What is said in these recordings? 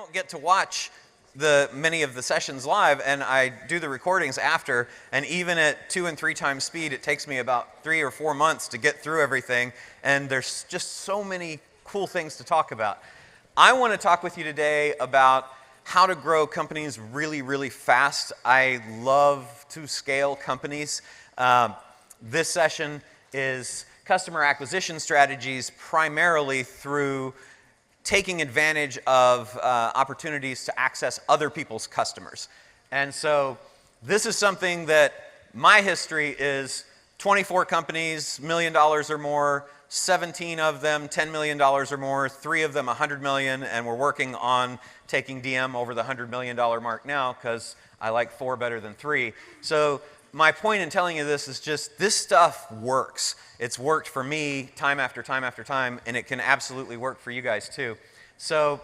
don't get to watch many of the sessions live, and I do the recordings after, and even at 2 and 3 times speed, it takes me about 3 or 4 months to get through everything, and there's just so many cool things to talk about. I want to talk with you today about how to grow companies really, really fast. I love to scale companies. This session is customer acquisition strategies primarily through taking advantage of opportunities to access other people's customers. And so this is something that my history is 24 companies, $1 million or more, 17 of them $10 million or more, 3 of them $100 million, and we're working on taking DM over the $100 million mark now because I like 4 better than 3. So my point in telling you this is just this stuff works. It's worked for me time after time after time, and it can absolutely work for you guys too. So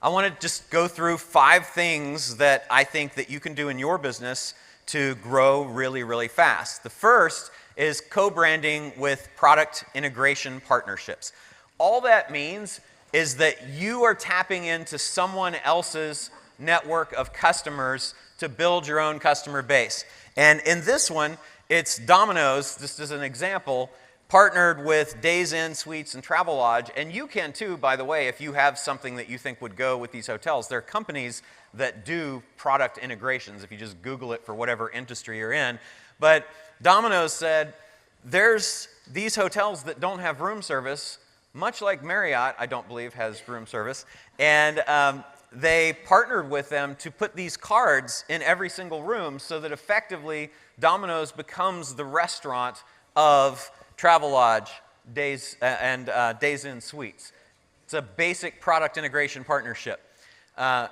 I want to just go through 5 things that I think that you can do in your business to grow really, really fast. The first is co-branding with product integration partnerships. All that means is that you are tapping into someone else's network of customers to build your own customer base. And in this one, it's Domino's, just as an example, partnered with Days Inn Suites and Travelodge, and you can too, by the way, if you have something that you think would go with these hotels. There are companies that do product integrations, if you just Google it for whatever industry you're in. But Domino's said, there's these hotels that don't have room service, much like Marriott, I don't believe, has room service, and they partnered with them to put these cards in every single room so that effectively Domino's becomes the restaurant of Travelodge, Days Inn Suites. It's a basic product integration partnership. I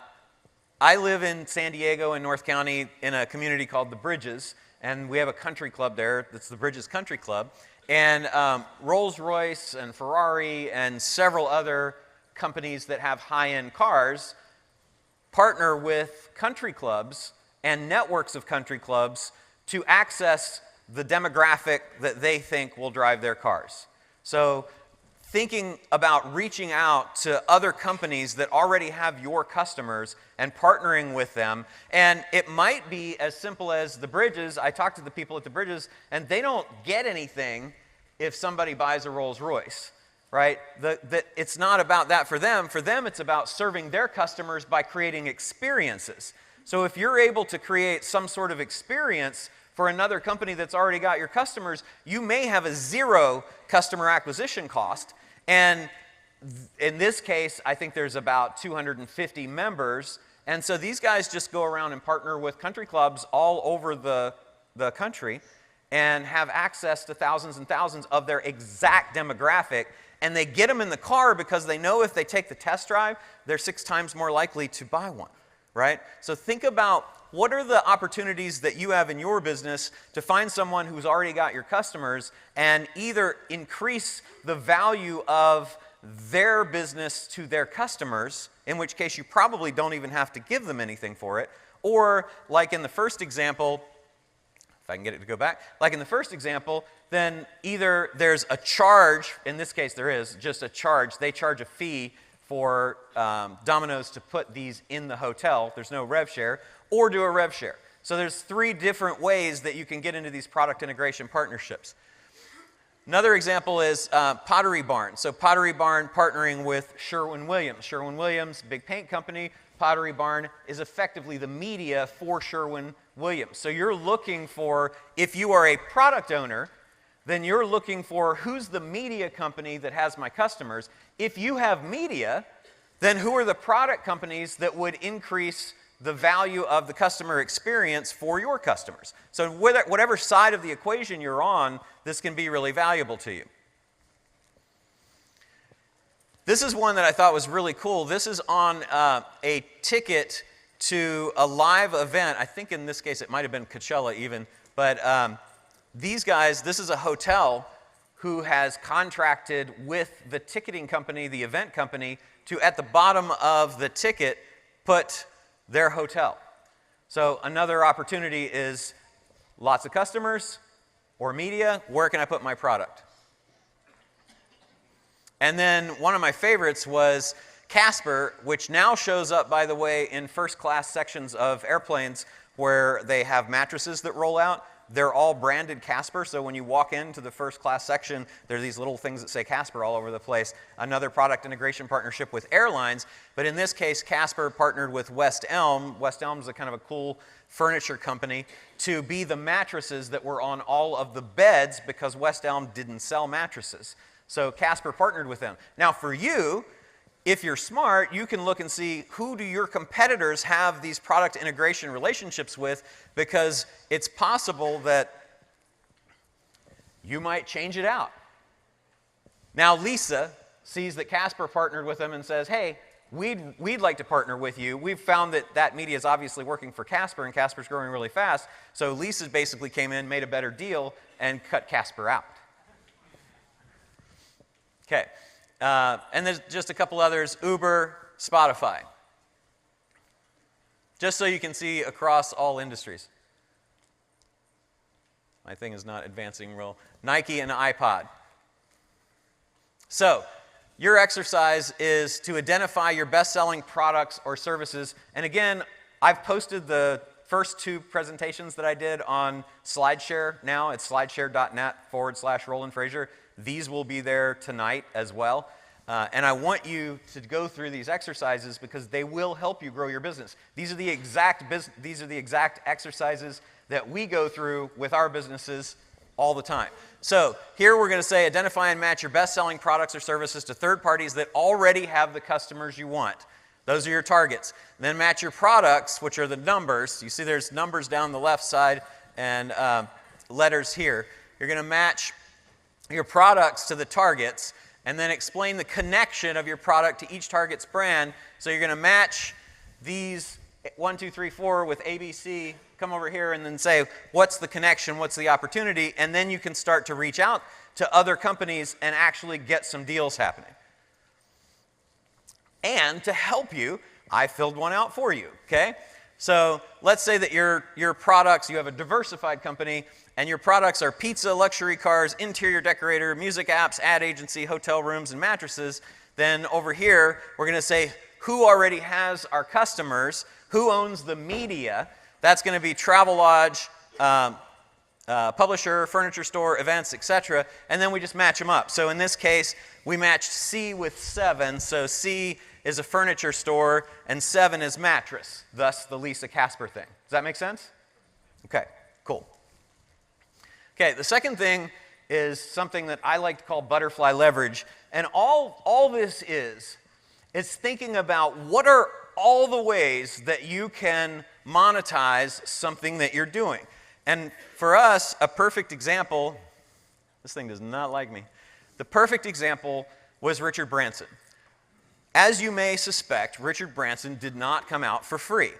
live in San Diego in North County in a community called The Bridges, and we have a country club there that's the Bridges Country Club. And Rolls-Royce and Ferrari and several other companies that have high-end cars partner with country clubs and networks of country clubs to access the demographic that they think will drive their cars. So thinking about reaching out to other companies that already have your customers and partnering with them, and it might be as simple as The Bridges. I talked to the people at The Bridges, and they don't get anything if somebody buys a Rolls-Royce. Right? It's not about that for them. For them, it's about serving their customers by creating experiences. So if you're able to create some sort of experience for another company that's already got your customers, you may have a 0 customer acquisition cost. And in this case, I think there's about 250 members. And so these guys just go around and partner with country clubs all over the country and have access to thousands and thousands of their exact demographic. And they get them in the car because they know if they take the test drive, they're 6 times more likely to buy one, right? So think about what are the opportunities that you have in your business to find someone who's already got your customers and either increase the value of their business to their customers, in which case you probably don't even have to give them anything for it, or like in the first example, if I can get it to go back, like in the first example, then either there's a charge, in this case there is just a charge, they charge a fee for Domino's to put these in the hotel, there's no rev share, or do a rev share. So there's 3 different ways that you can get into these product integration partnerships. Another example is Pottery Barn. So Pottery Barn partnering with Sherwin-Williams. Sherwin-Williams, big paint company. Pottery Barn is effectively the media for Sherwin-Williams. So you're looking for, if you are a product owner, then you're looking for who's the media company that has my customers. If you have media, then who are the product companies that would increase the value of the customer experience for your customers? So whatever side of the equation you're on, this can be really valuable to you. This is one that I thought was really cool. This is on a ticket to a live event. I think in this case it might have been Coachella even, but these guys, this is a hotel who has contracted with the ticketing company, the event company, to at the bottom of the ticket put their hotel. So another opportunity is lots of customers or media, where can I put my product? And then one of my favorites was Casper, which now shows up, by the way, in first class sections of airplanes where they have mattresses that roll out. They're all branded Casper, so when you walk into the first class section, there are these little things that say Casper all over the place. Another product integration partnership with airlines, but in this case, Casper partnered with West Elm. West Elm is a kind of a cool furniture company to be the mattresses that were on all of the beds because West Elm didn't sell mattresses. So Casper partnered with them. Now for you, if you're smart, you can look and see who do your competitors have these product integration relationships with, because it's possible that you might change it out. Now Lisa sees that Casper partnered with them and says, hey, we'd like to partner with you. We've found that media is obviously working for Casper, and Casper's growing really fast. So Lisa basically came in, made a better deal, and cut Casper out. Okay. And there's just a couple others, Uber, Spotify. Just so you can see across all industries. My thing is not advancing real. Nike and iPod. So, your exercise is to identify your best-selling products or services. And again, I've posted the first 2 presentations that I did on SlideShare now. It's slideshare.net/Roland Frazier. These will be there tonight as well. And I want you to go through these exercises because they will help you grow your business. These are the exact exercises that we go through with our businesses all the time. So here we're going to say identify and match your best-selling products or services to third parties that already have the customers you want. Those are your targets. Then match your products, which are the numbers. You see there's numbers down the left side and letters here. You're going to match your products to the targets, and then explain the connection of your product to each target's brand. So you're going to match these 1, 2, 3, 4 with ABC, come over here and then say, what's the connection, what's the opportunity, and then you can start to reach out to other companies and actually get some deals happening. And to help you, I filled one out for you, okay? So let's say that your products, you have a diversified company, and your products are pizza, luxury cars, interior decorator, music apps, ad agency, hotel rooms, and mattresses. Then over here, we're going to say who already has our customers, who owns the media. That's going to be Travelodge, publisher, furniture store, events, etc. And then we just match them up. So in this case, we matched C with 7. So C is a furniture store, and 7 is mattress, thus the Lisa Casper thing. Does that make sense? Okay, cool. Okay, the second thing is something that I like to call butterfly leverage. And all this is thinking about what are all the ways that you can monetize something that you're doing. And for us, a perfect example, this thing does not like me. The perfect example was Richard Branson. As you may suspect, Richard Branson did not come out for free.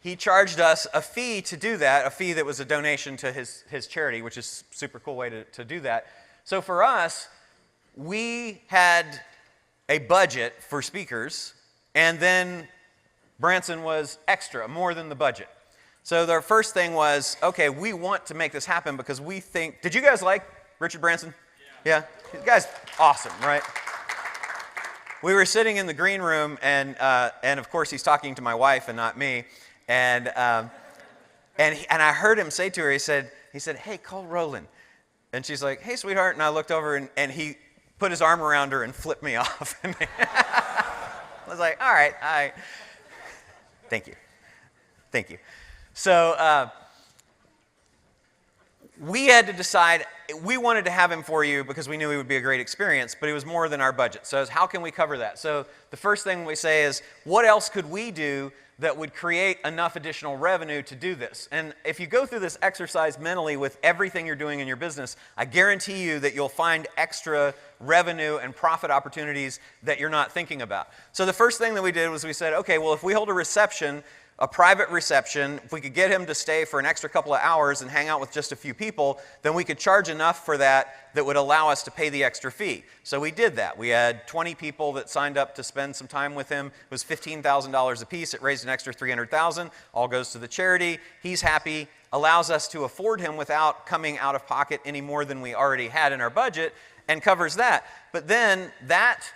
He charged us a fee to do that, a fee that was a donation to his charity, which is a super cool way to do that. So for us, we had a budget for speakers, and then Branson was extra, more than the budget. So their first thing was, okay, we want to make this happen because we think, did you guys like Richard Branson? Yeah? The guy's awesome, right? We were sitting in the green room, and of course he's talking to my wife and not me. And I heard him say to her, he said, hey, call Roland. And she's like, hey, sweetheart. And I looked over, and he put his arm around her and flipped me off. I was like, all right. Thank you. So we had to decide, we wanted to have him for you because we knew he would be a great experience, but it was more than our budget. So how can we cover that? So the first thing we say is, what else could we do that would create enough additional revenue to do this? And if you go through this exercise mentally with everything you're doing in your business, I guarantee you that you'll find extra revenue and profit opportunities that you're not thinking about. So the first thing that we did was we said, okay, well, if we hold a reception, a private reception, if we could get him to stay for an extra couple of hours and hang out with just a few people, then we could charge enough for that would allow us to pay the extra fee. So we did that. We had 20 people that signed up to spend some time with him. It was $15,000 a piece. It raised an extra $300,000. All goes to the charity. He's happy. Allows us to afford him without coming out of pocket any more than we already had in our budget, and covers that. But then that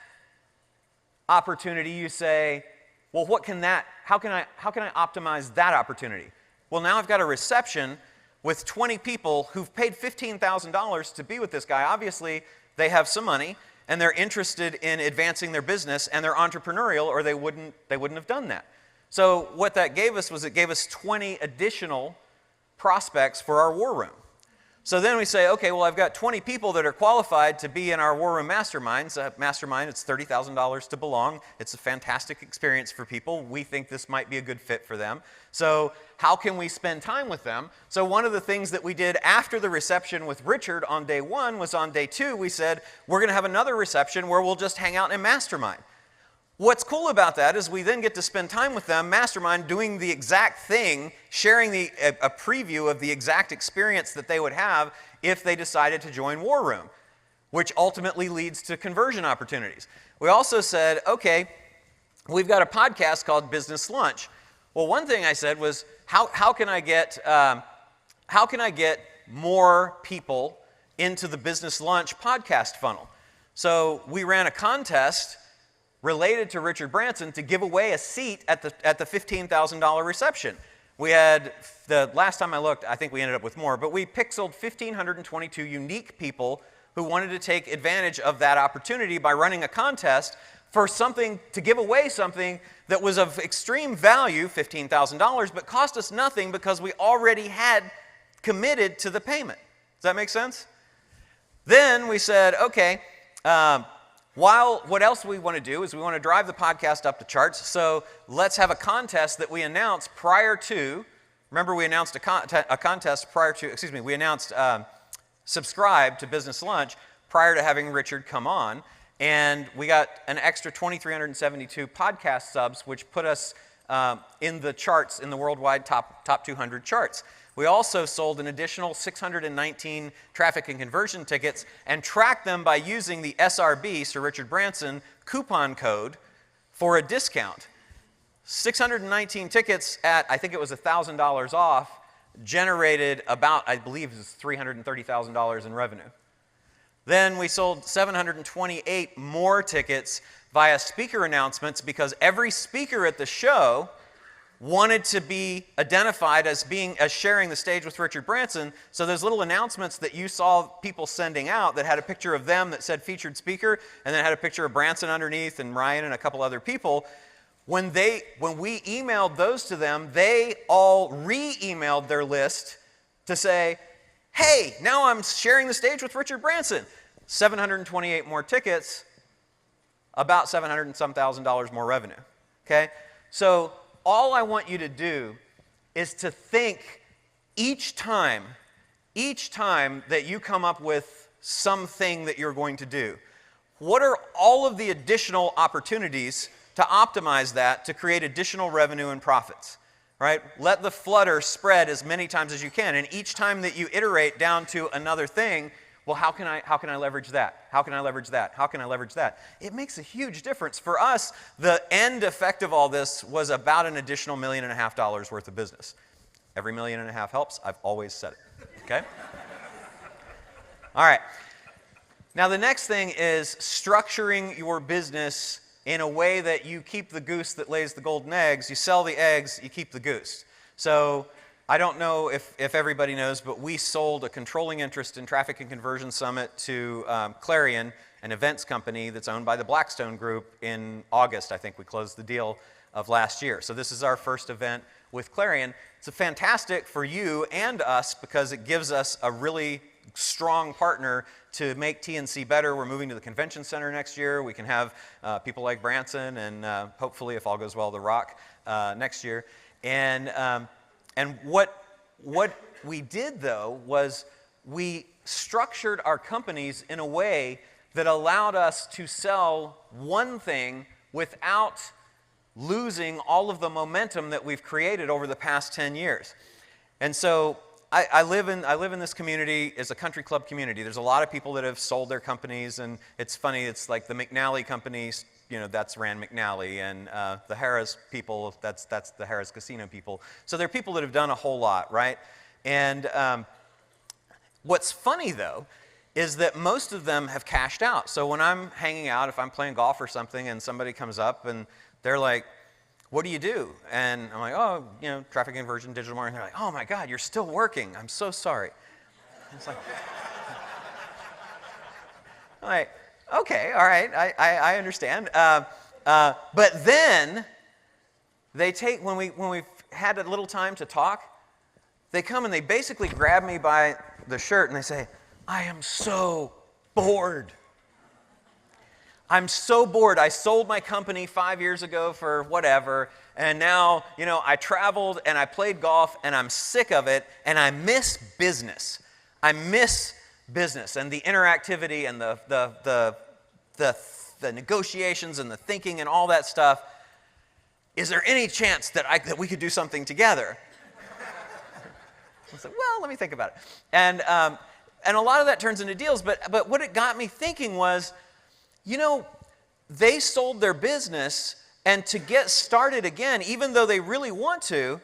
opportunity, you say, well, how can I optimize that opportunity? Well, now I've got a reception with 20 people who've paid $15,000 to be with this guy. Obviously, they have some money, and they're interested in advancing their business, and they're entrepreneurial, or they wouldn't have done that. So what that gave us was it gave us 20 additional prospects for our war room. So then we say, okay, well, I've got 20 people that are qualified to be in our War Room Masterminds. Mastermind, it's $30,000 to belong. It's a fantastic experience for people. We think this might be a good fit for them. So how can we spend time with them? So one of the things that we did after the reception with Richard on day 1 was on day 2, we said, we're going to have another reception where we'll just hang out and mastermind. What's cool about that is we then get to spend time with them, mastermind, doing the exact thing, sharing a preview of the exact experience that they would have if they decided to join War Room, which ultimately leads to conversion opportunities. We also said, okay, we've got a podcast called Business Lunch. Well, one thing I said was, how can I get more people into the Business Lunch podcast funnel? So we ran a contest related to Richard Branson to give away a seat at the $15,000 reception. We had, the last time I looked, I think we ended up with more, but we pixeled 1,522 unique people who wanted to take advantage of that opportunity by running a contest for something, to give away something that was of extreme value, $15,000, but cost us nothing because we already had committed to the payment. Does that make sense? Then we said, okay, what else we want to do is we want to drive the podcast up the charts, so let's have a contest that we announce prior to, remember we announced a contest prior to, we announced subscribe to Business Lunch prior to having Richard come on, and we got an extra 2,372 podcast subs, which put us in the charts, in the worldwide top 200 charts. We also sold an additional 619 traffic and conversion tickets and tracked them by using the SRB, Sir Richard Branson, coupon code for a discount. 619 tickets at, I think it was $1,000 off, generated about, I believe it was $330,000 in revenue. Then we sold 728 more tickets via speaker announcements because every speaker at the show wanted to be identified as sharing the stage with Richard Branson. So those little announcements that you saw people sending out that had a picture of them that said featured speaker, and then had a picture of Branson underneath and Ryan and a couple other people, when we emailed those to them, they all re-emailed their list to say, hey, now I'm sharing the stage with Richard Branson. 728 more tickets, about $700 and some thousand more revenue. Okay? So all I want you to do is to think each time that you come up with something that you're going to do, what are all of the additional opportunities to optimize that to create additional revenue and profits, right? Let the flutter spread as many times as you can, and each time that you iterate down to another thing, well, how can I leverage that? How can I leverage that? How can I leverage that? It makes a huge difference. For us, the end effect of all this was about an additional $1.5 million worth of business. Every $1.5 million helps. I've always said it. Okay? All right. Now, the next thing is structuring your business in a way that you keep the goose that lays the golden eggs. You sell the eggs, you keep the goose. So I don't know if everybody knows, but we sold a controlling interest in Traffic and Conversion Summit to Clarion, an events company that's owned by the Blackstone Group, in August. I think we closed the deal of last year. So this is our first event with Clarion. It's fantastic for you and us because it gives us a really strong partner to make TNC better. We're moving to the convention center next year. We can have people like Branson and hopefully, if all goes well, The Rock next year. And what we did, though, was we structured our companies in a way that allowed us to sell one thing without losing all of the momentum that we've created over the past 10 years. And so I live in this community. It's a country club community. There's a lot of people that have sold their companies, and it's funny, it's like the McNally companies, that's Rand McNally, and the Harrah's people, that's the Harrah's Casino people. So there are people that have done a whole lot, right? And what's funny, though, is that most of them have cashed out. So when I'm hanging out, if I'm playing golf or something and somebody comes up and they're like, what do you do? And I'm like, oh, traffic conversion, digital marketing. They're like, oh my God, you're still working. I'm so sorry. It's like, I'm like, okay, all right, I understand. But then they take, when we've had a little time to talk, they come and they basically grab me by the shirt and they say, I am so bored. I'm so bored. I sold my company 5 years ago for whatever, and now, I traveled and I played golf and I'm sick of it, and I miss business. I miss business and the interactivity and the negotiations and the thinking and all that stuff. Is there any chance that we could do something together? I was like, well, let me think about it. And a lot of that turns into deals, but what it got me thinking was, they sold their business, and to get started again, even though they really want to,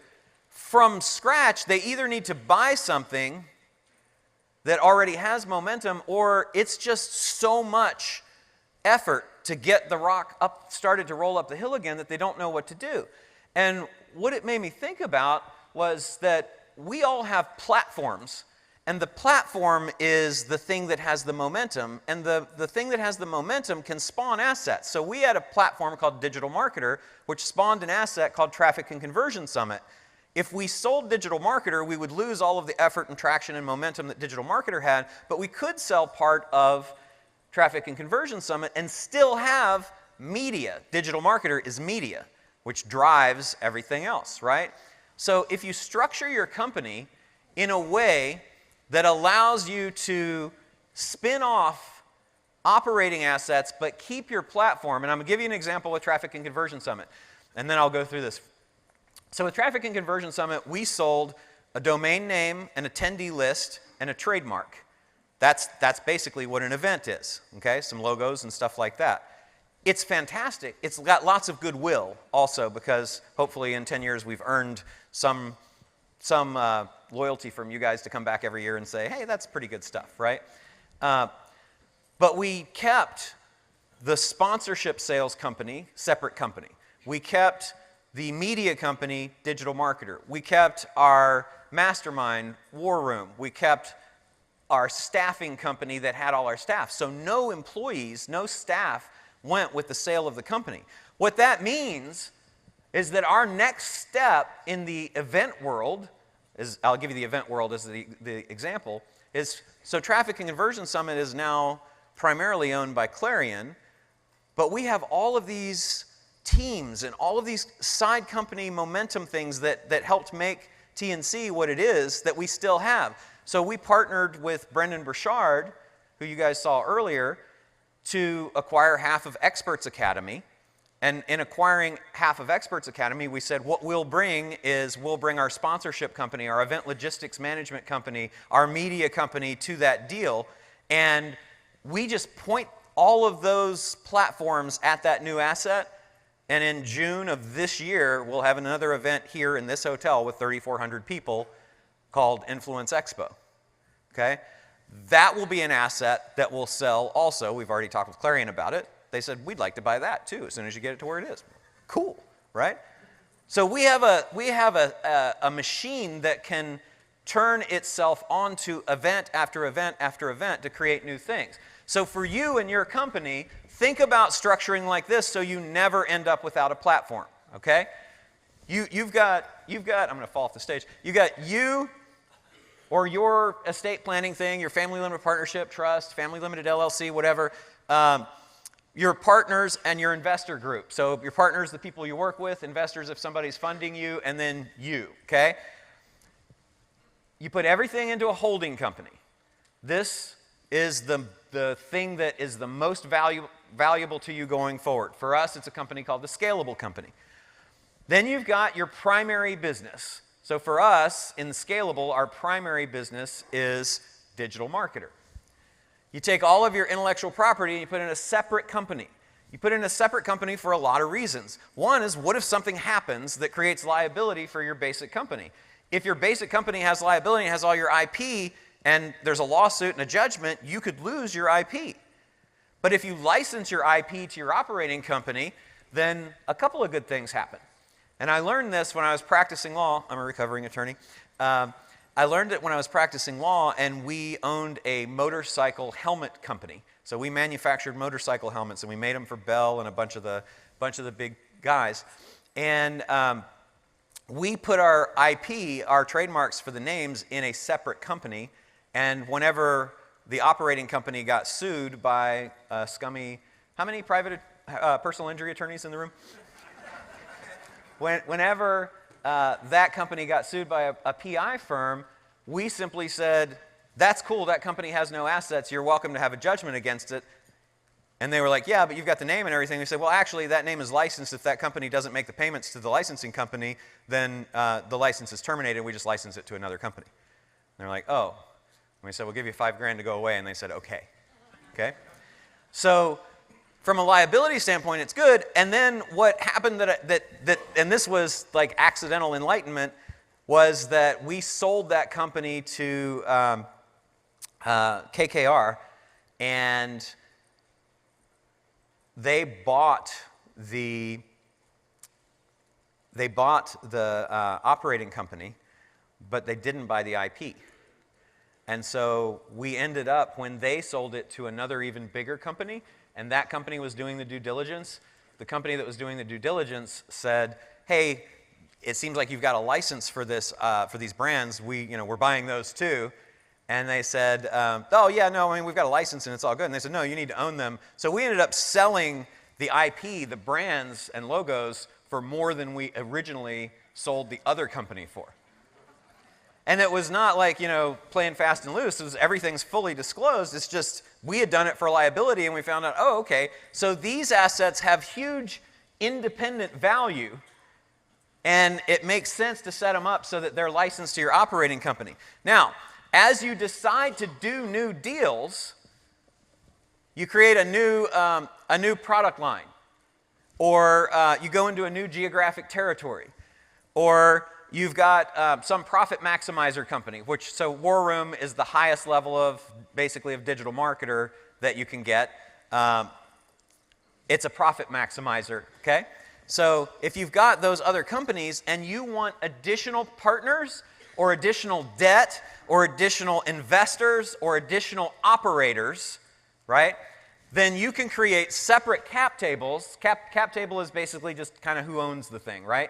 from scratch, they either need to buy something that already has momentum, or it's just so much effort to get the rock up, started to roll up the hill again, that they don't know what to do. And what it made me think about was that we all have platforms, and the platform is the thing that has the momentum, and the thing that has the momentum can spawn assets. So we had a platform called Digital Marketer, which spawned an asset called Traffic and Conversion Summit. If we sold Digital Marketer, we would lose all of the effort and traction and momentum that Digital Marketer had, but we could sell part of Traffic and Conversion Summit and still have media. Digital Marketer is media, which drives everything else, right? So if you structure your company in a way that allows you to spin off operating assets but keep your platform, and I'm going to give you an example with Traffic and Conversion Summit, and then I'll go through this. So with Traffic and Conversion Summit, we sold a domain name, an attendee list, and a trademark. That's basically what an event is, okay? Some logos and stuff like that. It's fantastic. It's got lots of goodwill also, because hopefully in 10 years we've earned some loyalty from you guys to come back every year and say, hey, that's pretty good stuff, right? But we kept the sponsorship sales company, separate company. We kept the media company, Digital Marketer. We kept our mastermind, War Room. We kept our staffing company that had all our staff. So no employees, no staff went with the sale of the company. What that means is that our next step in the event world is, I'll give you the event world as the example, is, so Traffic and Conversion Summit is now primarily owned by Clarion, but we have all of these teams and all of these side company momentum things that helped make TNC what it is that we still have. So we partnered with Brendan Burchard, who you guys saw earlier, to acquire half of Experts Academy. And in acquiring half of Experts Academy, we said what we'll bring is we'll bring our sponsorship company, our event logistics management company, our media company to that deal. And we just point all of those platforms at that new asset. And in June of this year, we'll have another event here in this hotel with 3,400 people called Influence Expo. Okay? That will be an asset that will sell also. We've already talked with Clarion about it. They said, we'd like to buy that too as soon as you get it to where it is. Cool, right? So we have a machine that can turn itself onto event after event after event to create new things. So for you and your company, think about structuring like this so you never end up without a platform, okay? You've got, I'm going to fall off the stage. You've got you or your estate planning thing, your family limited partnership, trust, family limited LLC, whatever, your partners and your investor group. So your partners, the people you work with, investors if somebody's funding you, and then you, okay? You put everything into a holding company. This is the thing that is the most valuable to you going forward. For us, it's a company called the Scalable Company. Then you've got your primary business. So for us, in Scalable, our primary business is Digital Marketer. You take all of your intellectual property and you put it in a separate company. You put it in a separate company for a lot of reasons. One is, what if something happens that creates liability for your basic company? If your basic company has liability and has all your IP, and there's a lawsuit and a judgment, you could lose your IP. But if you license your IP to your operating company, then a couple of good things happen. And I learned this when I was practicing law. I'm a recovering attorney. I learned it when I was practicing law, and we owned a motorcycle helmet company. So we manufactured motorcycle helmets, and we made them for Bell and a bunch of the big guys. And we put our IP, our trademarks for the names, in a separate company. And whenever the operating company got sued by scummy, how many private personal injury attorneys in the room? Whenever that company got sued by a PI firm, we simply said, that's cool, that company has no assets, you're welcome to have a judgment against it. And they were like, yeah, but you've got the name and everything. We said, well, actually, that name is licensed. If that company doesn't make the payments to the licensing company, then the license is terminated, we just license it to another company. And they're like, oh. And we said, we'll give you $5,000 to go away. And they said, okay. Okay? So from a liability standpoint, it's good. And then what happened and this was like accidental enlightenment, was that we sold that company to KKR, and they bought the operating company, but they didn't buy the IP. And so we ended up, when they sold it to another even bigger company, and that company was doing the due diligence, the company that was doing the due diligence said, hey, it seems like you've got a license for this, for these brands. We're buying those too. And they said, oh yeah, no, I mean, we've got a license and it's all good. And they said, no, you need to own them. So we ended up selling the IP, the brands and logos, for more than we originally sold the other company for. And it was not like, playing fast and loose. It was, everything's fully disclosed. It's just, we had done it for liability, and we found out, oh, okay, so these assets have huge independent value, and it makes sense to set them up so that they're licensed to your operating company. Now, as you decide to do new deals, you create a new product line, or you go into a new geographic territory, or you've got some profit maximizer company, so War Room is the highest level of digital marketer that you can get. It's a profit maximizer, okay? So if you've got those other companies and you want additional partners or additional debt or additional investors or additional operators, right, then you can create separate cap tables. Cap table is basically just kind of who owns the thing, right?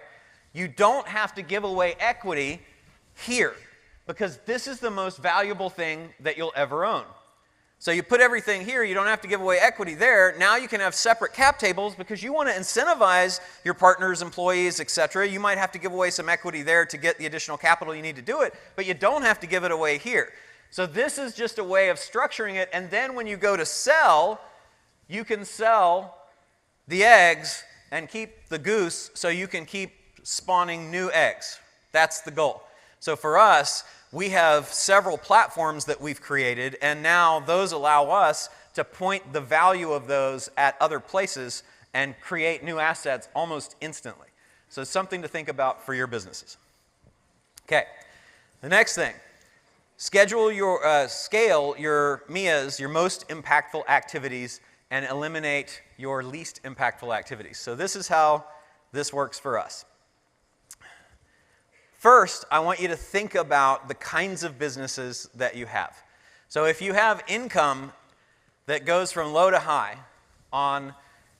You don't have to give away equity here, because this is the most valuable thing that you'll ever own. So you put everything here, you don't have to give away equity there. Now you can have separate cap tables because you want to incentivize your partners, employees, etc. You might have to give away some equity there to get the additional capital you need to do it, but you don't have to give it away here. So this is just a way of structuring it, and then when you go to sell, you can sell the eggs and keep the goose so you can keep spawning new eggs. That's the goal. So for us, we have several platforms that we've created, and now those allow us to point the value of those at other places and create new assets almost instantly. So it's something to think about for your businesses. Okay, the next thing, scale your MIAs, your most impactful activities, and eliminate your least impactful activities. So this is how this works for us. First, I want you to think about the kinds of businesses that you have. So if you have income that goes from low to high on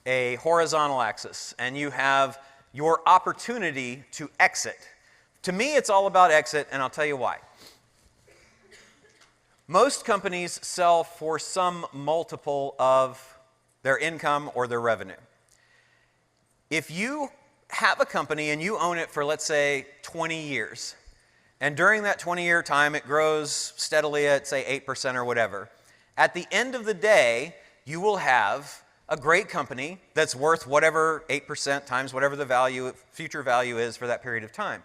a horizontal axis, and you have your opportunity to exit, to me it's all about exit, and I'll tell you why. Most companies sell for some multiple of their income or their revenue. If you have a company and you own it for, let's say, 20 years, and during that 20-year time it grows steadily at, say, 8% or whatever, at the end of the day, you will have a great company that's worth whatever 8% times whatever the future value is for that period of time.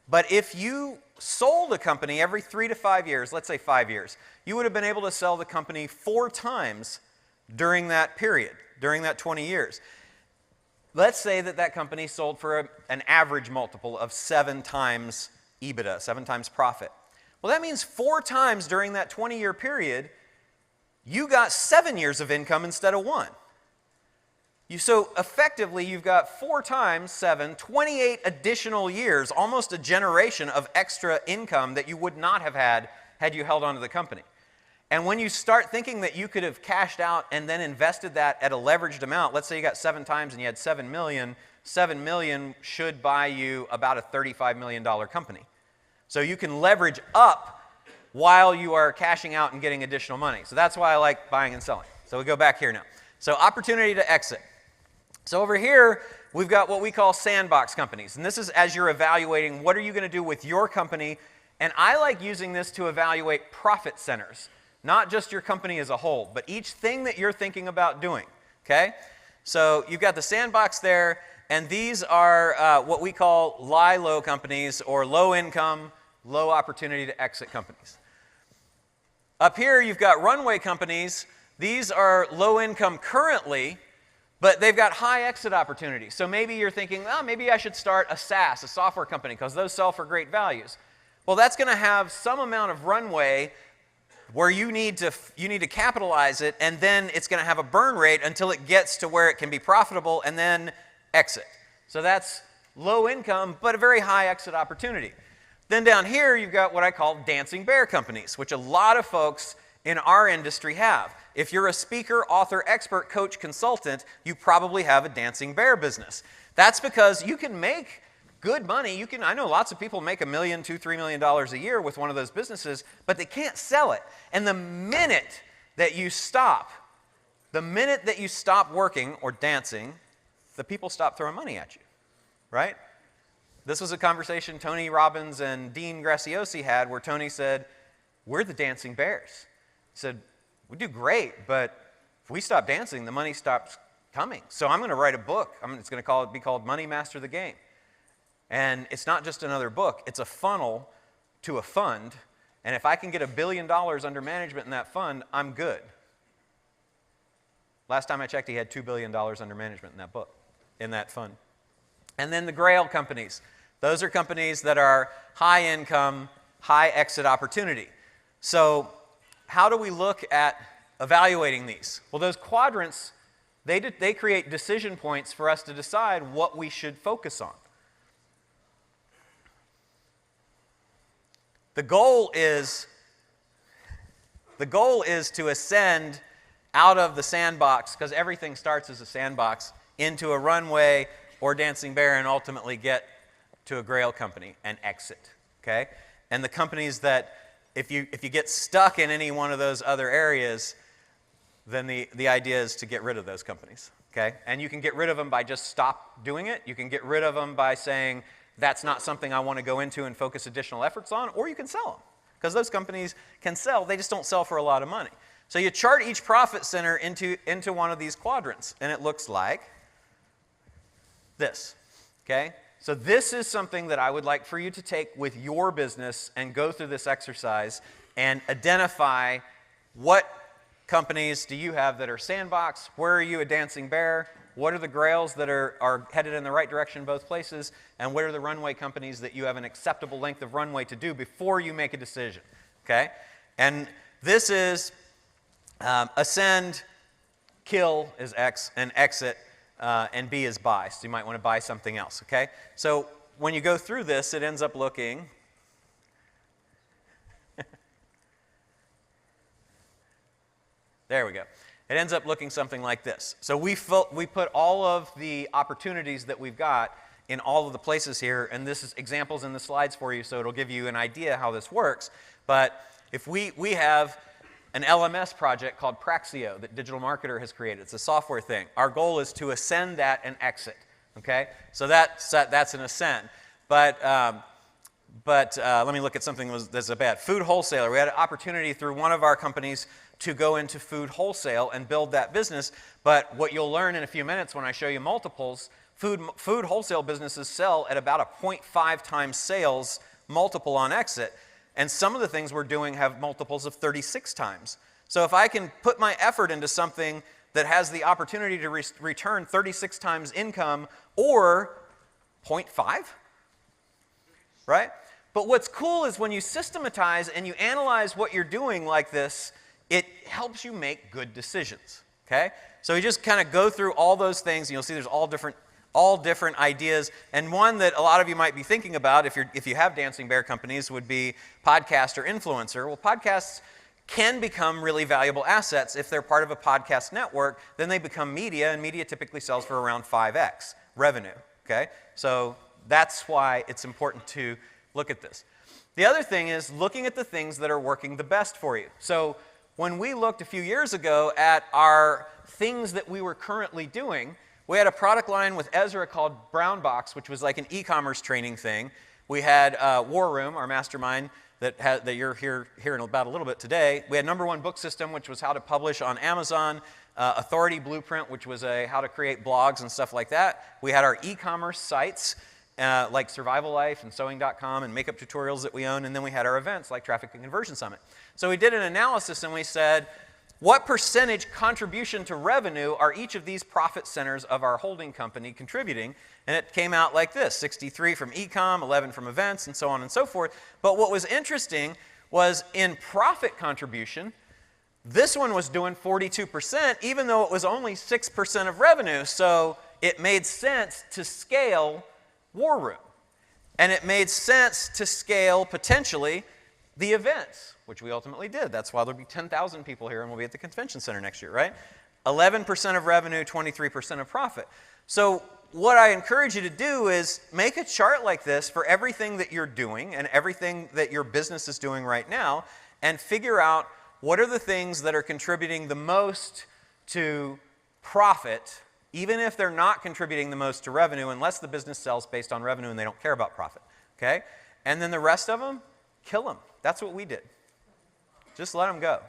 But if you sold a company every 3 to 5 years, let's say 5 years, you would have been able to sell the company 4 times during that period, during that 20 years. Let's say that company sold for an average multiple of 7 times EBITDA, 7 times profit. Well, that means 4 times during that 20-year period, you got 7 years of income instead of 1. So effectively, you've got 4 times 7, 28 additional years, almost a generation of extra income that you would not have had you held onto the company. And when you start thinking that you could have cashed out and then invested that at a leveraged amount, let's say you got 7 times and you had $7 million, $7 million should buy you about a $35 million company. So you can leverage up while you are cashing out and getting additional money. So that's why I like buying and selling. So we go back here now. So opportunity to exit. So over here, we've got what we call sandbox companies. And this is as you're evaluating what are you going to do with your company. And I like using this to evaluate profit centers, not just your company as a whole, but each thing that you're thinking about doing. Okay? So you've got the sandbox there, and these are what we call LILO companies, or low income, low opportunity to exit companies. Up here, you've got runway companies. These are low income currently, but they've got high exit opportunities. So maybe you're thinking, oh, maybe I should start a SaaS, a software company, because those sell for great values. Well, that's going to have some amount of runway where you need to capitalize it, and then it's going to have a burn rate until it gets to where it can be profitable, and then exit. So that's low income, but a very high exit opportunity. Then down here, you've got what I call dancing bear companies, which a lot of folks in our industry have. If you're a speaker, author, expert, coach, consultant, you probably have a dancing bear business. That's because you can make good money. I know lots of people make $1 million, $2, $3 million a year with one of those businesses, but they can't sell it. And the minute that you stop working or dancing, the people stop throwing money at you, right? This was a conversation Tony Robbins and Dean Graziosi had, where Tony said, we're the dancing bears. He said, we do great, but if we stop dancing, the money stops coming. So I'm going to write a book. It's going to be called Money Master the Game. And it's not just another book. It's a funnel to a fund. And if I can get $1 billion under management in that fund, I'm good. Last time I checked, he had $2 billion under management in that book, in that fund. And then the Grail companies. Those are companies that are high income, high exit opportunity. So how do we look at evaluating these? Well, those quadrants, they create decision points for us to decide what we should focus on. The goal is to ascend out of the sandbox, because everything starts as a sandbox, into a runway or dancing bear, and ultimately get to a Grail company and exit. Okay? And the companies that, if you get stuck in any one of those other areas, then the idea is to get rid of those companies. Okay? And you can get rid of them by just stop doing it. You can get rid of them by saying, that's not something I want to go into and focus additional efforts on, or you can sell them. Because those companies can sell, they just don't sell for a lot of money. So you chart each profit center into one of these quadrants, and it looks like this. Okay? So this is something that I would like for you to take with your business and go through this exercise and identify what companies do you have that are sandbox, where are you a dancing bear, what are the Grails that are headed in the right direction both places, and what are the runway companies that you have an acceptable length of runway to do before you make a decision. Okay? And this is ascend, kill is X, and exit, and B is buy. So you might want to buy something else. Okay? So when you go through this, it ends up looking there we go. It ends up looking something like this. So we put all of the opportunities that we've got in all of the places here, and this is examples in the slides for you, so it'll give you an idea how this works. But if we have an LMS project called Praxio that Digital Marketer has created. It's a software thing. Our goal is to ascend that and exit. Okay? So that's an ascend. But let me look at something that's a bad. Food wholesaler. We had an opportunity through one of our companies to go into food wholesale and build that business. But what you'll learn in a few minutes when I show you multiples, food wholesale businesses sell at about a 0.5 times sales multiple on exit. And some of the things we're doing have multiples of 36 times. So if I can put my effort into something that has the opportunity to return 36 times income or 0.5, right? But what's cool is when you systematize and you analyze what you're doing like this, it helps you make good decisions, okay? So you just kind of go through all those things, and you'll see there's all different ideas. And one that a lot of you might be thinking about if you have Dancing Bear companies would be podcast or influencer. Well, podcasts can become really valuable assets. If they're part of a podcast network, then they become media, and media typically sells for around 5x revenue, okay? So that's why it's important to look at this. The other thing is looking at the things that are working the best for you. So when we looked a few years ago at our things that we were currently doing, we had a product line with Ezra called Brown Box, which was like an e-commerce training thing. We had War Room, our mastermind, that you're hearing about a little bit today. We had Number One Book System, which was how to publish on Amazon. Authority Blueprint, which was how to create blogs and stuff like that. We had our e-commerce sites, like Survival Life and Sewing.com and makeup tutorials that we own. And then we had our events like Traffic and Conversion Summit. So we did an analysis and we said, what percentage contribution to revenue are each of these profit centers of our holding company contributing? And it came out like this: 63 from e-com, 11 from events, and so on and so forth. But what was interesting was in profit contribution, this one was doing 42%, even though it was only 6% of revenue. So it made sense to scale War Room. And it made sense to scale, potentially, the events, which we ultimately did. That's why there'll be 10,000 people here and we'll be at the convention center next year, right? 11% of revenue, 23% of profit. So what I encourage you to do is make a chart like this for everything that you're doing and everything that your business is doing right now, and figure out what are the things that are contributing the most to profit, even if they're not contributing the most to revenue, unless the business sells based on revenue and they don't care about profit, okay? And then the rest of them, kill them. That's what we did. Just let them go.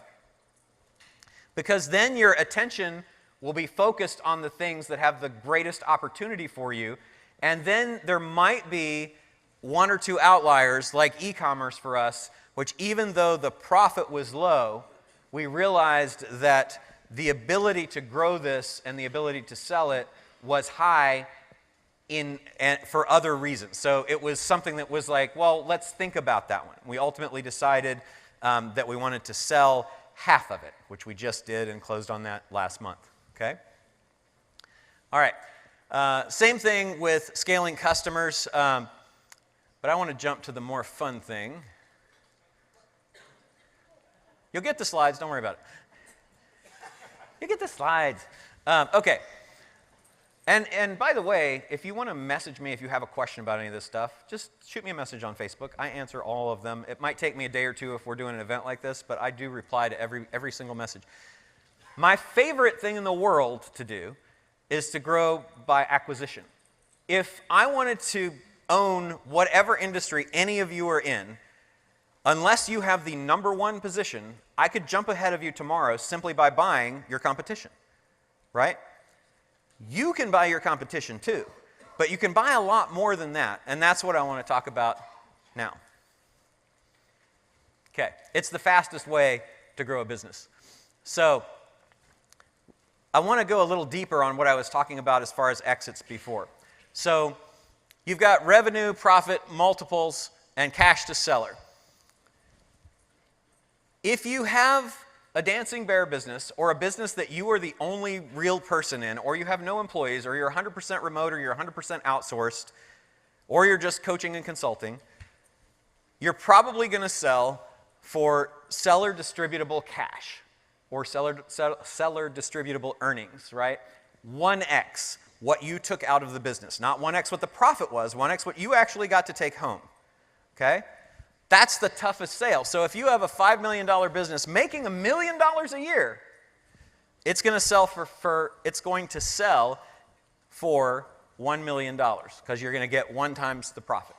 Because then your attention will be focused on the things that have the greatest opportunity for you, and then there might be one or two outliers, like e-commerce for us, which even though the profit was low, we realized that the ability to grow this and the ability to sell it was high for other reasons. So it was something that was like, well, let's think about that one. We ultimately decided that we wanted to sell half of it, which we just did and closed on that last month, okay? All right, same thing with scaling customers, but I want to jump to the more fun thing. You'll get the slides, don't worry about it. You get the slides. Okay. And by the way, if you want to message me if you have a question about any of this stuff, just shoot me a message on Facebook. I answer all of them. It might take me a day or two if we're doing an event like this, but I do reply to every single message. My favorite thing in the world to do is to grow by acquisition. If I wanted to own whatever industry any of you are in, unless you have the number one position, I could jump ahead of you tomorrow simply by buying your competition, right? You can buy your competition too, but you can buy a lot more than that, and that's what I want to talk about now. Okay, it's the fastest way to grow a business. So I want to go a little deeper on what I was talking about as far as exits before. So you've got revenue, profit, multiples, and cash to seller. If you have a Dancing Bear business, or a business that you are the only real person in, or you have no employees, or you're 100% remote, or you're 100% outsourced, or you're just coaching and consulting, you're probably going to sell for seller distributable cash, or seller distributable earnings, right? 1x what you took out of the business. Not 1x what the profit was, 1x what you actually got to take home, okay? That's the toughest sale. So if you have a $5 million business making $1 million a year, it's going to sell for $1 million because you're going to get 1 times the profit.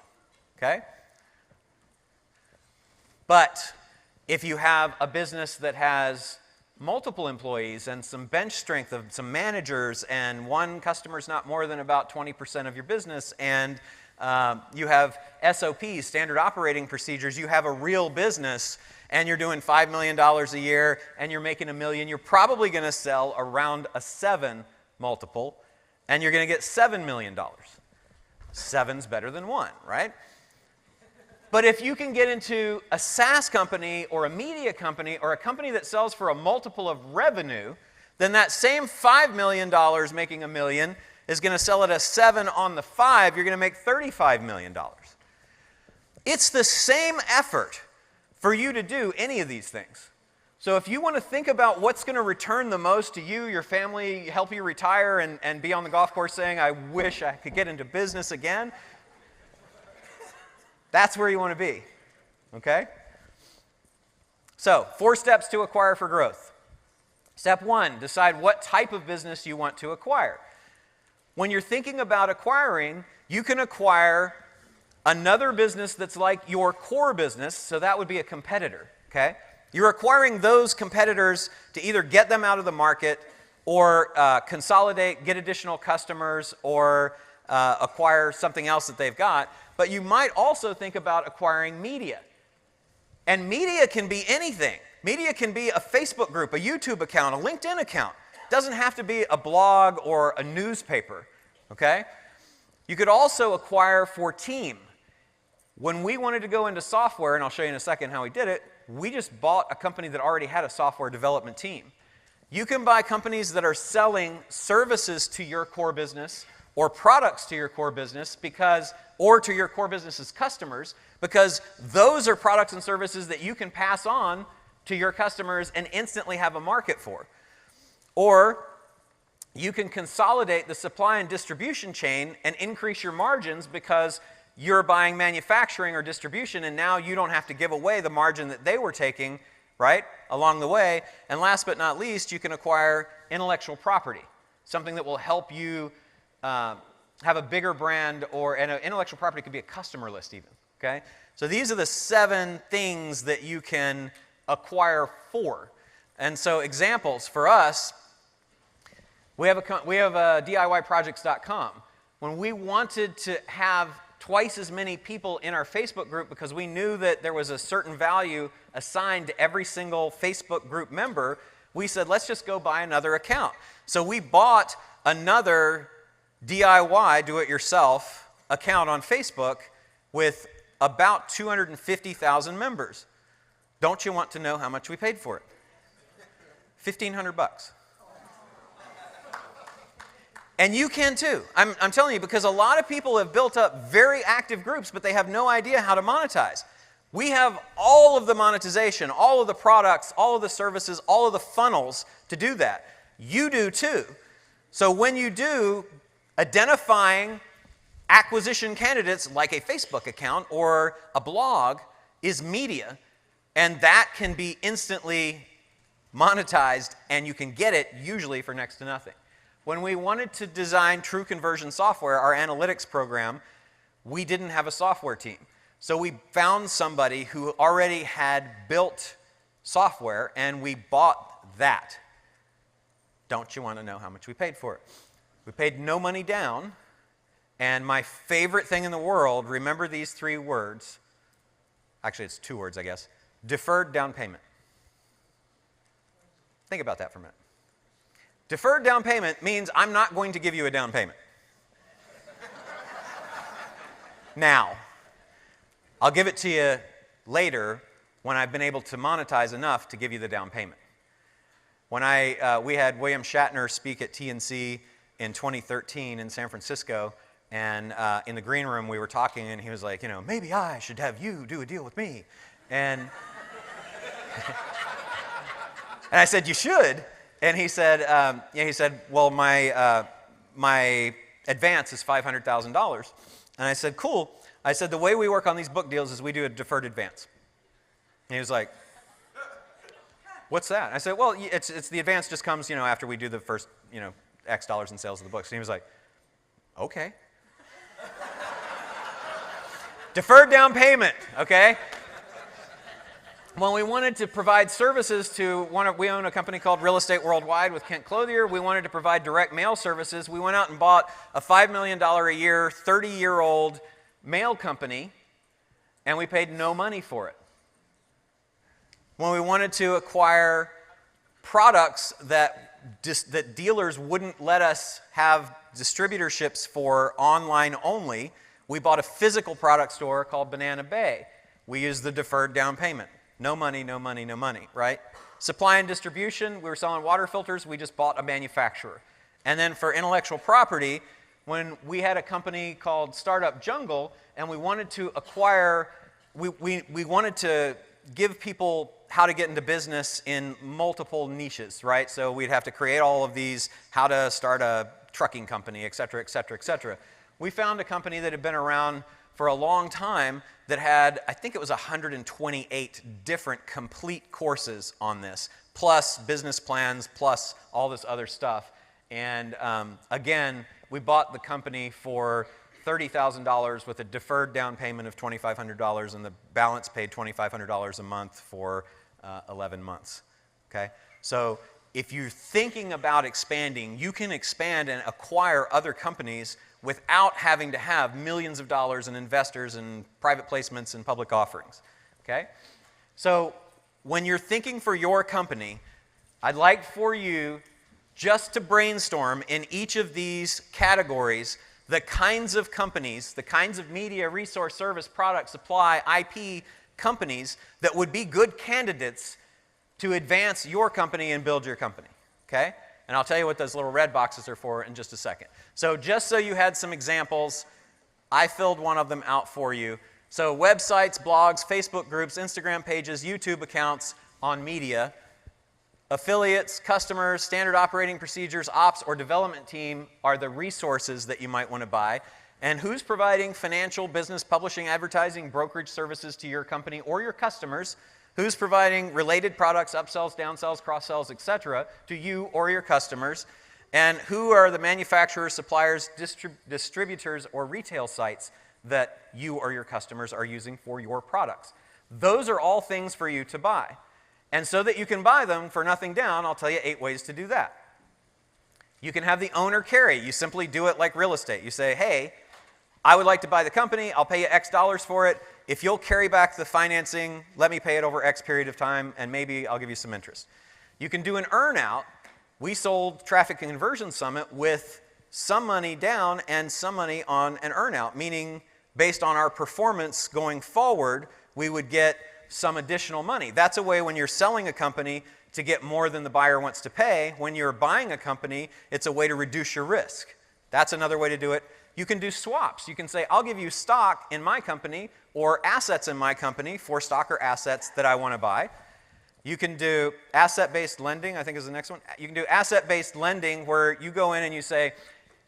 Okay? But if you have a business that has multiple employees and some bench strength of some managers, and one customer's not more than about 20% of your business, and you have SOPs, standard operating procedures, you have a real business, and you're doing $5 million a year, and you're making $1 million, you're probably going to sell around a 7 multiple, and you're going to get $7 million. 7's better than 1, right? But if you can get into a SaaS company or a media company or a company that sells for a multiple of revenue, then that same $5 million making $1 million is going to sell at a 7 on the 5, you're going to make $35 million. It's the same effort for you to do any of these things. So if you want to think about what's going to return the most to you, your family, help you retire and be on the golf course saying, I wish I could get into business again, that's where you want to be, okay? So 4 steps to acquire for growth. Step 1, decide what type of business you want to acquire. When you're thinking about acquiring, you can acquire another business that's like your core business, so that would be a competitor, okay? You're acquiring those competitors to either get them out of the market or consolidate, get additional customers, or acquire something else that they've got. But you might also think about acquiring media. And media can be anything. Media can be a Facebook group, a YouTube account, a LinkedIn account. It doesn't have to be a blog or a newspaper, okay? You could also acquire for team. When we wanted to go into software, and I'll show you in a second how we did it, we just bought a company that already had a software development team. You can buy companies that are selling services to your core business or products to your core business or to your core business's customers, because those are products and services that you can pass on to your customers and instantly have a market for. Or you can consolidate the supply and distribution chain and increase your margins because you're buying manufacturing or distribution, and now you don't have to give away the margin that they were taking, right, along the way. And last but not least, you can acquire intellectual property, something that will help you have a bigger brand, and intellectual property could be a customer list even, okay? So these are the 7 things that you can acquire for. And so examples for us, we have DIYprojects.com. When we wanted to have twice as many people in our Facebook group because we knew that there was a certain value assigned to every single Facebook group member, we said, let's just go buy another account. So we bought another DIY, do-it-yourself, account on Facebook with about 250,000 members. Don't you want to know how much we paid for it? $1,500. And you can too. I'm telling you, because a lot of people have built up very active groups, but they have no idea how to monetize. We have all of the monetization, all of the products, all of the services, all of the funnels to do that. You do too. So when you do, identifying acquisition candidates like a Facebook account or a blog is media, and that can be instantly monetized, and you can get it usually for next to nothing. When we wanted to design True Conversion software, our analytics program, we didn't have a software team. So we found somebody who already had built software, and we bought that. Don't you want to know how much we paid for it? We paid no money down, and my favorite thing in the world, remember these 3 words. Actually, it's 2 words, I guess. Deferred down payment. Think about that for a minute. Deferred down payment means I'm not going to give you a down payment. Now, I'll give it to you later when I've been able to monetize enough to give you the down payment. When we had William Shatner speak at TNC in 2013 in San Francisco, and in the green room we were talking, and he was like, maybe I should have you do a deal with me. And and I said, you should. And he said, well, my advance is $500,000. And I said, cool. I said, the way we work on these book deals is we do a deferred advance. And he was like, what's that? And I said, well, it's the advance just comes, after we do the first, X dollars in sales of the books. And he was like, okay. Deferred down payment, okay? When we wanted to provide services to we own a company called Real Estate Worldwide with Kent Clothier. We wanted to provide direct mail services. We went out and bought a $5 million a year, 30-year-old mail company, and we paid no money for it. When we wanted to acquire products that dealers wouldn't let us have distributorships for online only, we bought a physical product store called Banana Bay. We use the deferred down payment. No money, no money, no money, right? Supply and distribution, we were selling water filters, we just bought a manufacturer. And then for intellectual property, when we had a company called Startup Jungle and we wanted to acquire, we wanted to give people how to get into business in multiple niches, right? So we'd have to create all of these, how to start a trucking company, et cetera, et cetera, et cetera. We found a company that had been around for a long time that had, I think it was 128 different complete courses on this, plus business plans, plus all this other stuff. And again, we bought the company for $30,000 with a deferred down payment of $2,500, and the balance paid $2,500 a month for 11 months. Okay? So if you're thinking about expanding, you can expand and acquire other companies without having to have millions of dollars in investors and private placements and public offerings. Okay? So when you're thinking for your company, I'd like for you just to brainstorm in each of these categories the kinds of companies, the kinds of media, resource, service, product, supply, IP companies that would be good candidates to advance your company and build your company. Okay? And I'll tell you what those little red boxes are for in just a second. So just so you had some examples, I filled one of them out for you. So websites, blogs, Facebook groups, Instagram pages, YouTube accounts on media, affiliates, customers, standard operating procedures, ops, or development team are the resources that you might want to buy. And who's providing financial, business, publishing, advertising, brokerage services to your company or your customers? Who's providing related products, upsells, downsells, cross-sells, etc. to you or your customers? And who are the manufacturers, suppliers, distributors, or retail sites that you or your customers are using for your products? Those are all things for you to buy. And so that you can buy them for nothing down, I'll tell you 8 ways to do that. You can have the owner carry. You simply do it like real estate. You say, hey, I would like to buy the company. I'll pay you X dollars for it. If you'll carry back the financing, let me pay it over X period of time, and maybe I'll give you some interest. You can do an earn-out. We sold Traffic and Conversion Summit with some money down and some money on an earn-out, meaning based on our performance going forward, we would get some additional money. That's a way when you're selling a company to get more than the buyer wants to pay. When you're buying a company, it's a way to reduce your risk. That's another way to do it. You can do swaps. You can say, I'll give you stock in my company or assets in my company for stock or assets that I want to buy. You can do asset-based lending, I think is the next one. You can do asset-based lending where you go in and you say,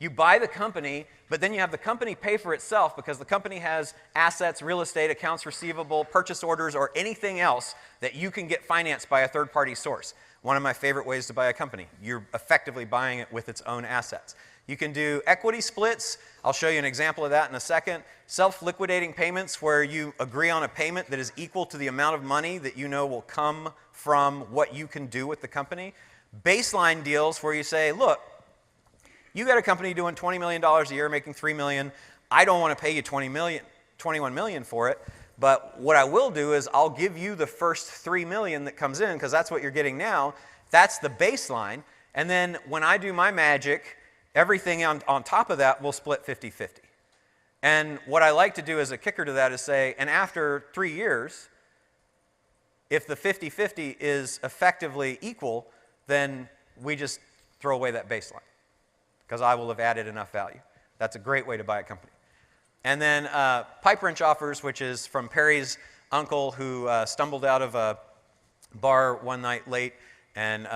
you buy the company, but then you have the company pay for itself because the company has assets, real estate, accounts receivable, purchase orders, or anything else that you can get financed by a third-party source. One of my favorite ways to buy a company. You're effectively buying it with its own assets. You can do equity splits. I'll show you an example of that in a second. Self-liquidating payments where you agree on a payment that is equal to the amount of money that you know will come from what you can do with the company. Baseline deals where you say, look, you got a company doing $20 million a year, making $3 million. I don't want to pay you $21 million for it, but what I will do is I'll give you the first $3 million that comes in because that's what you're getting now. That's the baseline. And then when I do my magic, everything on top of that will split 50-50. And what I like to do as a kicker to that is say, and after 3 years, if the 50-50 is effectively equal, then we just throw away that baseline because I will have added enough value. That's a great way to buy a company. And then pipe wrench offers, which is from Perry's uncle who stumbled out of a bar one night late, and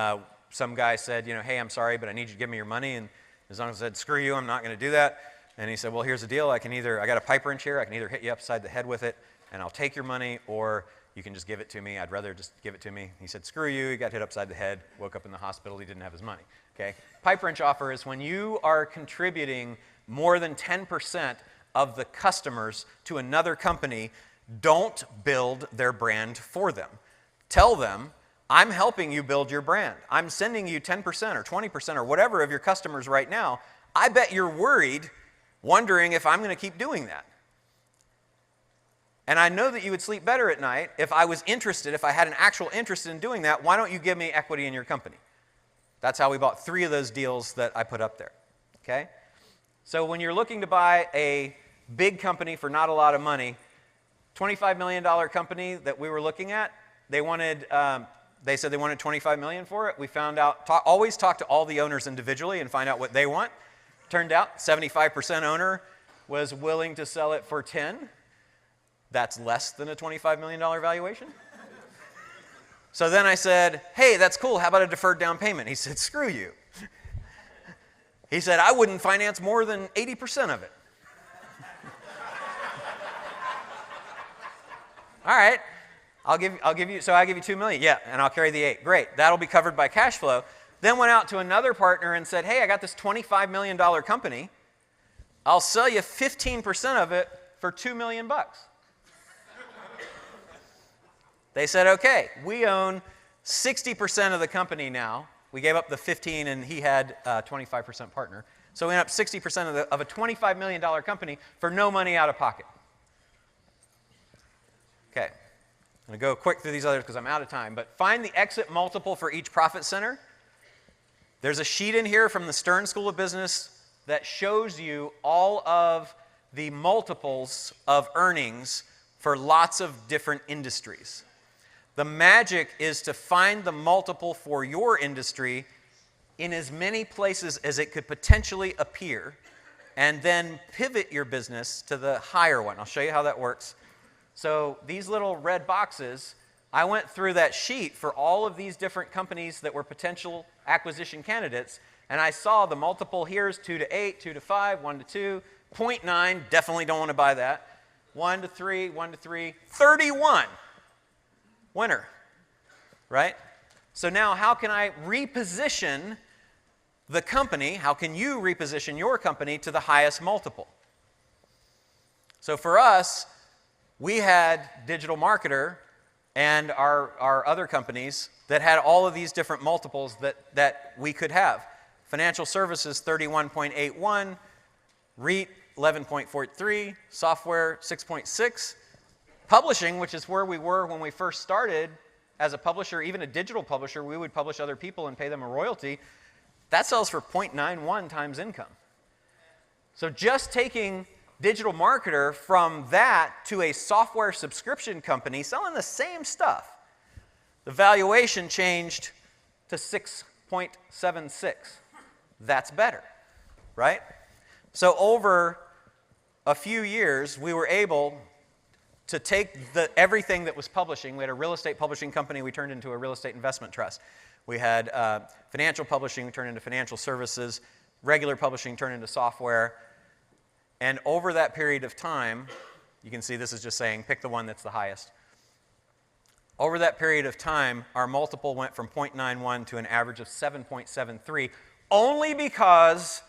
some guy said, hey, I'm sorry, but I need you to give me your money. And his uncle said, screw you, I'm not going to do that. And he said, well, here's the deal. I got a pipe wrench here. I can either hit you upside the head with it, and I'll take your money, or you can just give it to me. I'd rather just give it to me. He said, screw you. He got hit upside the head, woke up in the hospital. He didn't have his money. Okay? Pipe wrench offer is when you are contributing more than 10% of the customers to another company. Don't build their brand for them. Tell them, I'm helping you build your brand. I'm sending you 10% or 20% or whatever of your customers right now. I bet you're worried, wondering if I'm going to keep doing that. And I know that you would sleep better at night if I was interested, if I had an actual interest in doing that. Why don't you give me equity in your company? That's how we bought 3 of those deals that I put up there. Okay? So when you're looking to buy a big company for not a lot of money, $25 million company that we were looking at, they said they wanted $25 million for it. We found out, always talk to all the owners individually and find out what they want. Turned out 75% owner was willing to sell it for 10. That's less than a $25 million valuation. So then I said, hey, that's cool. How about a deferred down payment? He said, screw you. He said, I wouldn't finance more than 80% of it. All right, I'll give you $2 million. Yeah, and I'll carry the 8. Great, that'll be covered by cash flow. Then went out to another partner and said, hey, I got this $25 million company. I'll sell you 15% of it for $2 million. They said, okay, we own 60% of the company now. We gave up the 15 and he had a 25% partner. So we ended up 60% of a $25 million company for no money out of pocket. Okay, I'm going to go quick through these others because I'm out of time, but find the exit multiple for each profit center. There's a sheet in here from the Stern School of Business that shows you all of the multiples of earnings for lots of different industries. The magic is to find the multiple for your industry in as many places as it could potentially appear, and then pivot your business to the higher one. I'll show you how that works. So these little red boxes, I went through that sheet for all of these different companies that were potential acquisition candidates, and I saw the multiple here is 2 to 8, 2 to 5, 1 to 2, 0.9, definitely don't want to buy that, 1 to 3, 1 to 3, 31. Winner, right? So now how can I reposition the company? How can you reposition your company to the highest multiple? So for us, we had Digital Marketer and our other companies that had all of these different multiples that we could have. Financial services, 31.81, REIT, 11.43, software, 6.6. Publishing, which is where we were when we first started as a publisher, even a digital publisher, we would publish other people and pay them a royalty. That sells for 0.91 times income. So just taking Digital Marketer from that to a software subscription company selling the same stuff, the valuation changed to 6.76. That's better, right? So over a few years, we were able to take everything that was publishing. We had a real estate publishing company, we turned into a real estate investment trust. We had financial publishing, we turned into financial services, regular publishing turned into software. And over that period of time, you can see this is just saying pick the one that's the highest. Over that period of time, our multiple went from 0.91 to an average of 7.73, only because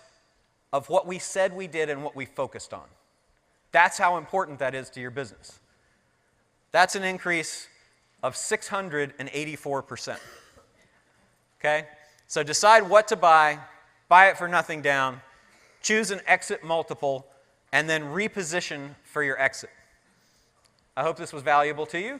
of what we said we did and what we focused on. That's how important that is to your business. That's an increase of 684%. Okay? So decide what to buy it for nothing down, choose an exit multiple, and then reposition for your exit. I hope this was valuable to you.